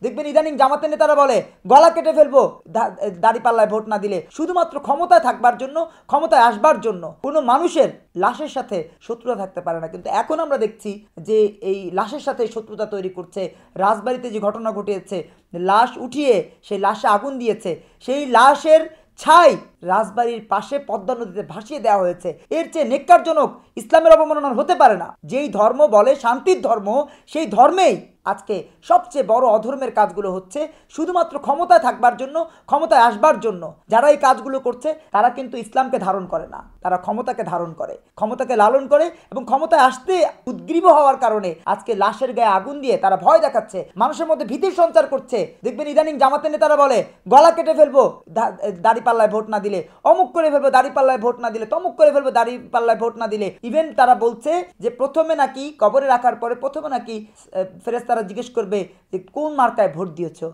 দেখবেন ইদানিং জামাতের নেতারা বলে গলা কেটে ফেলবো দাড়িপাল্লায় ভোট না দিলে, শুধুমাত্র ক্ষমতায় থাকবার জন্য, ক্ষমতায় আসবার জন্য। কোনো মানুষের লাশের সাথে শত্রুতা থাকতে পারে না, কিন্তু এখন আমরা দেখছি যে এই লাশের সাথে শত্রুতা তৈরি করছে। রাজবাড়িতে যে ঘটনা ঘটিয়েছে, লাশ উঠিয়ে সেই লাশে আগুন দিয়েছে, সেই লাশের ছাই রাজবাড়ির পাশে পদ্মা নদীতে ভাসিয়ে দেওয়া হয়েছে। এর চেয়ে নেক্কারজনক ইসলামের অবমাননা হতে পারে না। যেই ধর্ম বলে শান্তির ধর্ম, সেই ধর্মেই আজকে সবচেয়ে বড় অধর্মের কাজগুলো হচ্ছে শুধুমাত্র ক্ষমতায় থাকবার জন্য, ক্ষমতায় আসবার জন্য। যারা এই কাজগুলো করছে তারা কিন্তু ইসলামকে ধারণ করে না, তারা ক্ষমতাকে ধারণ করে, ক্ষমতাকে লালন করে, এবং ক্ষমতায় আসতে উদ্গ্রীব হওয়ার কারণে আজকে লাশের গায়ে আগুন দিয়ে তারা ভয় দেখাচ্ছে, মানুষের মধ্যে ভীতির সঞ্চার করছে। দেখবেন ইদানিং জামাতের নেতারা বলে গলা কেটে ফেলবো দাড়িপাল্লায় ভোট না দিলে, অমুক করে ফেলবো দাড়িপাল্লায় ভোট না দিলে, তমুক করে ফেলবো দাড়িপাল্লায় ভোট না দিলে। ইভেন তারা বলছে যে প্রথমে নাকি কবরে রাখার পরে প্রথমে নাকি ফেরেশতারা জিজ্ঞেস করবে যে কোন মার্কায় ভোট দিয়েছো।